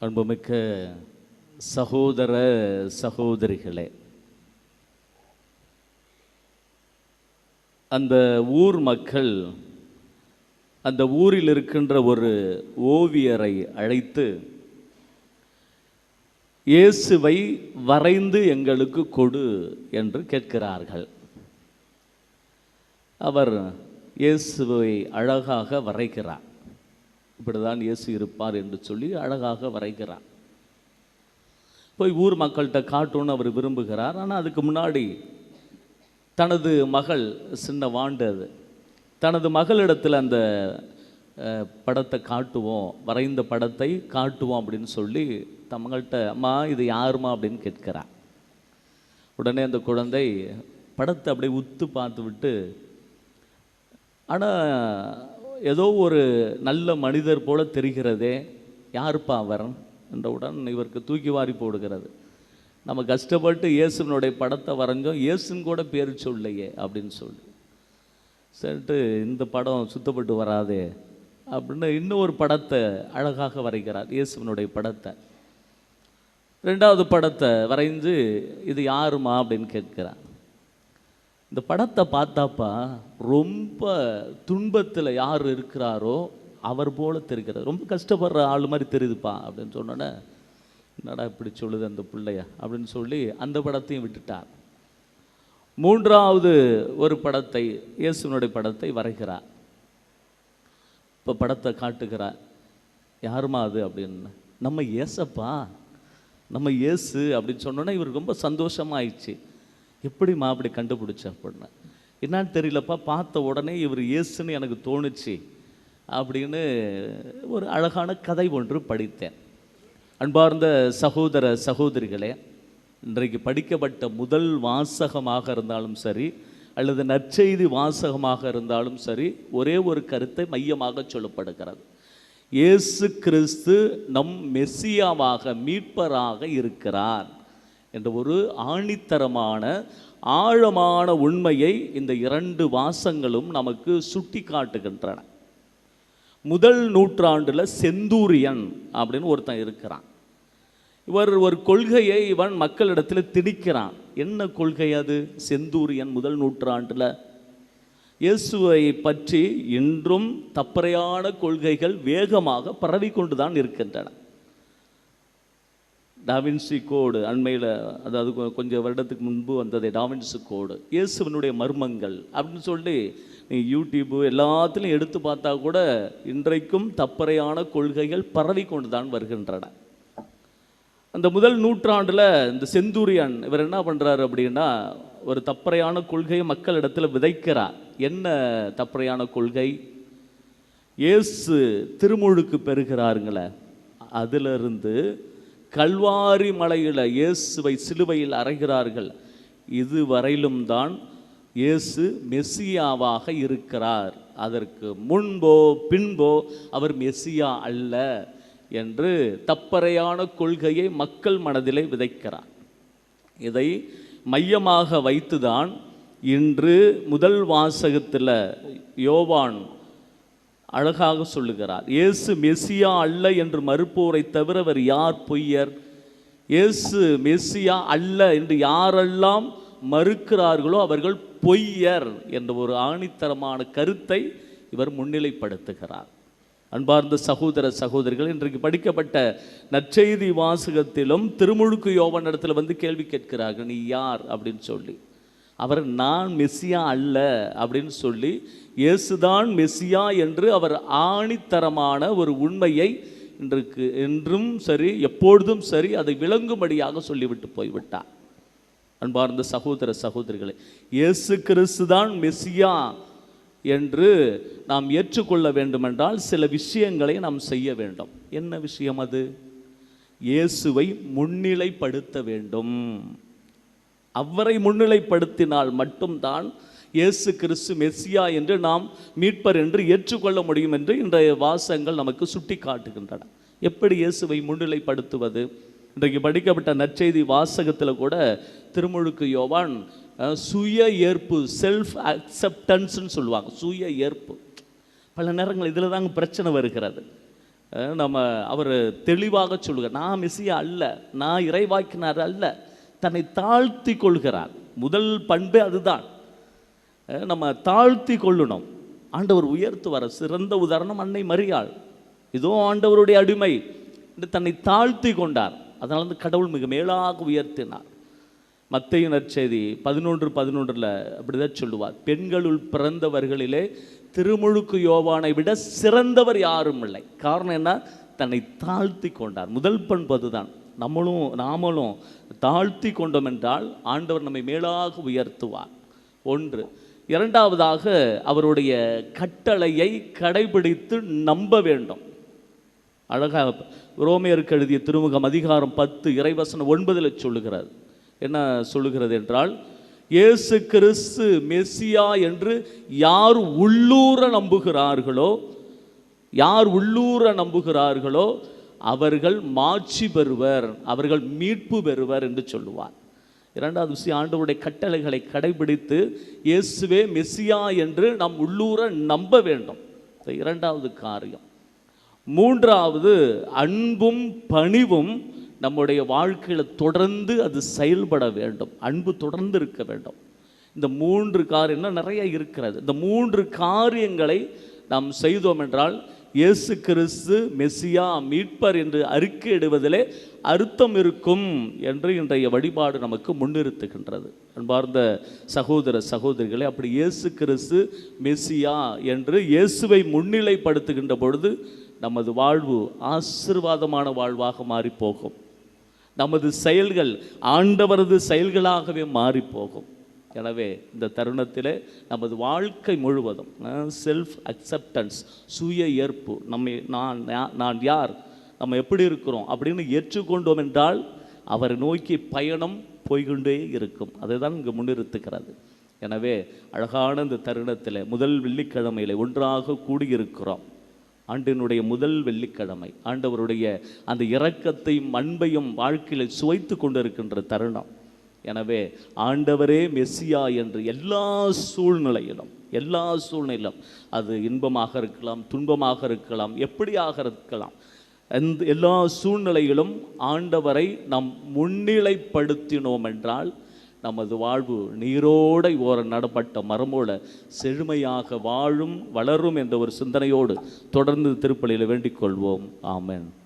அன்புமிக்க சகோதர சகோதரிகளே, அந்த ஊர் மக்கள் அந்த ஊரில் இருக்கின்ற ஒரு ஓவியரை அழைத்து இயேசுவை வரைந்து எங்களுக்கு கொடு என்று கேட்கிறார்கள். அவர் இயேசுவை அழகாக வரைகிறார். இப்படிதான் இயேசு இருப்பார் என்று சொல்லி அழகாக வரைகிறார். போய் ஊர் மக்கள்கிட்ட காட்டணும்னு அவர் விரும்புகிறார். ஆனால் அதுக்கு முன்னாடி தனது மகள், சின்ன வாண்டு அது, தனது மகளிடத்தில் அந்த படத்தை காட்டுவோம், வரைந்த படத்தை காட்டுவோம் அப்படின்னு சொல்லி தம்மங்கள்கிட்ட, அம்மா இது யாருமா அப்படின்னு கேட்கிறார். உடனே அந்த குழந்தை படத்தை அப்படியே உத்து பார்த்து விட்டு, ஆனால் ஏதோ ஒரு நல்ல மனிதர் போல தெரிகிறதே, யாருப்பா அவர் என்றவுடன் இவருக்கு தூக்கி வாரி போடுகிறது. நம்ம கஷ்டப்பட்டு இயேசுனுடைய படத்தை வரைஞ்சோம், இயேசுன்னு கூட பேர் சொல்லையே அப்படின்னு சொல்லி சரிட்டு இந்த படம் சுத்தப்பட்டு வராதே அப்படின்னு இன்னொரு படத்தை அழகாக வரைகிறார், இயேசுனுடைய படத்தை. ரெண்டாவது படத்தை வரைந்து இது யாருமா அப்படின்னு கேட்கிறார். இந்த படத்தை பார்த்தாப்பா ரொம்ப துன்பத்தில் யார் இருக்கிறாரோ அவர் போல தெரிகிறது, ரொம்ப கஷ்டப்படுற ஆள் மாதிரி தெரியுதுப்பா அப்படின்னு சொன்னோன்னே, என்னடா இப்படி சொல்லுது அந்த பிள்ளைய அப்படின்னு சொல்லி அந்த படத்தையும் விட்டுட்டார். மூன்றாவது ஒரு படத்தை, இயேசுனுடைய படத்தை வரைகிறார். இப்போ படத்தை காட்டுகிறார், யாருமா அது அப்படின்னு, நம்ம இயேசப்பா, நம்ம இயேசு அப்படின்னு சொன்னோன்னே இவர் ரொம்ப சந்தோஷமாயிடுச்சு. எப்படிம்மா அப்படி கண்டுபிடிச்ச அப்படின்னா, என்னான்னு தெரியலப்பா, பார்த்த உடனே இவர் இயேசுன்னு எனக்கு தோணுச்சு அப்படின்னு ஒரு அழகான கதை ஒன்று படித்தேன். அன்பார்ந்த சகோதர சகோதரிகளே, இன்றைக்கு படிக்கப்பட்ட முதல் வாசகமாக இருந்தாலும் சரி அல்லது நற்செய்தி வாசகமாக இருந்தாலும் சரி, ஒரே ஒரு கருத்தை மையமாக சொல்லப்படுகிறது. இயேசு கிறிஸ்து நம் மெசியாவாக, மீட்பராக இருக்கிறார் என்ற ஒரு ஆணித்தரமான ஆழமான உண்மையை இந்த இரண்டு வாசகங்களும் நமக்கு சுட்டி காட்டுகின்றன. முதல் நூற்றாண்டில் செந்தூரியன் அப்படின்னு ஒருத்தன் இருக்கிறான். இவர் ஒரு கொள்கையை இவன் மக்களிடத்தில் திணிக்கிறான். என்ன கொள்கை அது? செந்தூரியன் முதல் நூற்றாண்டில் இயேசுவை பற்றி இன்றும் தப்பறையான கொள்கைகள் வேகமாக பரவிக்கொண்டு தான் இருக்கின்றன. டாவின்சி கோடு அண்மையில், அதாவது கொஞ்சம் வருடத்துக்கு முன்பு வந்தது டாவின்சி கோடு, இயேசுவனுடைய மர்மங்கள் அப்படின்னு சொல்லி நீங்கள் யூடியூப்பு எல்லாத்துலேயும் எடுத்து பார்த்தா கூட இன்றைக்கும் தப்பறையான கொள்கைகள் பரவி கொண்டு தான் வருகின்றன. அந்த முதல் நூற்றாண்டில் இந்த செந்தூரியன் இவர் என்ன பண்ணுறாரு அப்படின்னா, ஒரு தப்பறையான கொள்கையை மக்களிடத்தில் விதைக்கிறார். என்ன தப்பறையான கொள்கை? இயேசு திருமுழுக்கு பெறுகிறாருங்களே, அதிலிருந்து கல்வாரி மலையில் இயேசுவை சிலுவையில் அறைகிறார்கள், இதுவரையிலும் தான் இயேசு மெசியாவாக இருக்கிறார், அதற்கு முன்போ பின்போ அவர் மெசியா அல்ல என்று தப்பறையான கொள்கையை மக்கள் மனதிலே விதைக்கிறார். இதை மையமாக வைத்துதான் இன்று முதல் வாசகத்தில் யோவான் அழகாக சொல்லுகிறார், இயேசு மெசியா அல்ல என்று மறுப்போரை தவிர அவர் யார் பொய்யர்? இயேசு மெசியா அல்ல என்று யாரெல்லாம் மறுக்கிறார்களோ அவர்கள் பொய்யர் என்ற ஒரு ஆணித்தரமான கருத்தை இவர் முன்னிலைப்படுத்துகிறார். அன்பார்ந்த சகோதர சகோதரிகள், இன்றைக்கு படிக்கப்பட்ட நற்செய்தி வாசகத்திலும் திருமுழுக்கு யோவான் இடத்துல வந்து கேள்வி கேட்கிறார்கள், நீ யார் அப்படின்னு சொல்லி. அவர் நான் மெசியா அல்ல அப்படின்னு சொல்லி, இயேசுதான் மெசியா என்று அவர் ஆணித்தரமான ஒரு உண்மையை இன்றைக்கு என்றும் சரி எப்பொழுதும் சரி அதை விளங்கும்படியாக சொல்லிவிட்டு போய்விட்டார். அன்பார்ந்த சகோதர சகோதரிகளை, இயேசு கிறிஸ்து தான் மெசியா என்று நாம் ஏற்றுக்கொள்ள வேண்டுமென்றால் சில விஷயங்களை நாம் செய்ய வேண்டும். என்ன விஷயம் அது? இயேசுவை முன்னிலைப்படுத்த வேண்டும். அவரை முன்னிலைப்படுத்தினால் மட்டும்தான் இயேசு கிறிஸ்து மெசியா என்று நாம் மீட்பர் என்று ஏற்றுக்கொள்ள முடியும் என்று இன்றைய வாசகங்கள் நமக்கு சுட்டி காட்டுகின்றன. எப்படி இயேசுவை முன்னிலைப்படுத்துவது? இன்றைக்கு படிக்கப்பட்ட நற்செய்தி வாசகத்தில் கூட திருமுழுக்கு யோவான் சுய ஏற்பு, செல்ஃப் அக்செப்டன்ஸ்ன்னு சொல்லுவாங்க. சுய ஏற்பு. பல நேரங்கள் இதில் தாங்க பிரச்சனை வருகிறது. நம்ம அவர் தெளிவாக சொல்லுகிறார், நான் மெசியா அல்ல, நான் இறைவாக்கினார் அல்ல, தன்னை தாழ்த்தி கொள்கிறார். முதல் பண்பே அதுதான், நம்ம தாழ்த்தி கொள்ளணும். ஆண்டவர் உயர்த்துவார். சிறந்த உதாரணம் அன்னை மரியாள். இதோ ஆண்டவருடைய அடிமை என்று தன்னை தாழ்த்தி கொண்டார். அதனால வந்து கடவுள் மிக மேலாக உயர்த்தினார். மத்தேயு நற்செய்தி 11:11 அப்படிதான் சொல்லுவார், பெண்களுள் பிறந்தவர்களிலே திருமுழுக்கு யோவானை விட சிறந்தவர் யாரும் இல்லை. காரணம் என்ன? தன்னை தாழ்த்தி கொண்டார். முதல் பண்பு அதுதான். நாமளும் தாழ்த்தி கொண்டோம் என்றால் ஆண்டவர் நம்மை மேலாக உயர்த்துவார். ஒன்று. இரண்டாவதாக, அவருடைய கட்டளையை கடைபிடித்து நம்ப வேண்டும். அழகாக ரோமையருக்கு எழுதிய திருமுகம் அதிகாரம் 10 இறைவசனம் 9 சொல்லுகிறது. என்ன சொல்லுகிறது என்றால், இயேசு கிறிஸ்து மெசியா என்று யார் உள்ளூர நம்புகிறார்களோ அவர்கள் மாட்சி பெறுவர், அவர்கள் மீட்பு பெறுவர் என்று சொல்லுவார். இரண்டாவது விஷயம், ஆண்டவருடைய கட்டளைகளை கடைபிடித்து இயேசுவே மெசியா என்று நாம் உள்ளூர நம்ப வேண்டும். இரண்டாவது காரியம். மூன்றாவது, அன்பும் பணிவும் நம்முடைய வாழ்க்கையில் தொடர்ந்து அது செயல்பட வேண்டும். அன்பு தொடர்ந்து இருக்க வேண்டும். இந்த 3 காரியம் இன்னும் நிறைய இருக்கிறது. இந்த 3 காரியங்களை நாம் செய்தோம் என்றால் இயேசு கிறிஸ்து மெசியா மீட்பர் என்று அறிக்கையிடுவதிலே அர்த்தம் இருக்கும் என்று இன்றைய வழிபாடு நமக்கு முன்னிறுத்துகின்றது. அன்பார்ந்த சகோதர சகோதரிகளை, அப்படி இயேசு கிறிஸ்து மெசியா என்று இயேசுவை முன்னிலைப்படுத்துகின்ற பொழுது நமது வாழ்வு ஆசீர்வாதமான வாழ்வாக மாறிப்போகும். நமது செயல்கள் ஆண்டவரது செயல்களாகவே மாறிப்போகும். எனவே இந்த தருணத்திலே நமது வாழ்க்கை முழுவதும் செல்ஃப் அக்செப்டன்ஸ், சுய ஏற்பு, நான் யார், நம்ம எப்படி இருக்கிறோம் அப்படின்னு ஏற்றுக்கொண்டோம் என்றால் அவரை நோக்கி பயணம் போய்கொண்டே இருக்கும். அதை தான் இங்கு முன்னிறுத்துகிறது. எனவே அழகான இந்த தருணத்தில் முதல் வெள்ளிக்கிழமையில் ஒன்றாக கூடியிருக்கிறோம். ஆண்டினுடைய முதல் வெள்ளிக்கிழமை, ஆண்டவருடைய அந்த இரக்கத்தையும் அன்பையும் வாழ்க்கையில் சுவைத்து கொண்டிருக்கின்ற தருணம். எனவே ஆண்டவரே மெசியா என்று எல்லா சூழ்நிலையிலும் அது இன்பமாக இருக்கலாம், துன்பமாக இருக்கலாம், எப்படியாக இருக்கலாம், எல்லா சூழ்நிலையிலும் ஆண்டவரை நாம் முன்னிலைப்படுத்தினோம் என்றால் நமது வாழ்வு நீரோடை ஓர நடப்பட்ட மரமோட செழுமையாக வளரும் என்ற ஒரு சிந்தனையோடு தொடர்ந்து திருப்பலியில் வேண்டிக் கொள்வோம். ஆமென்.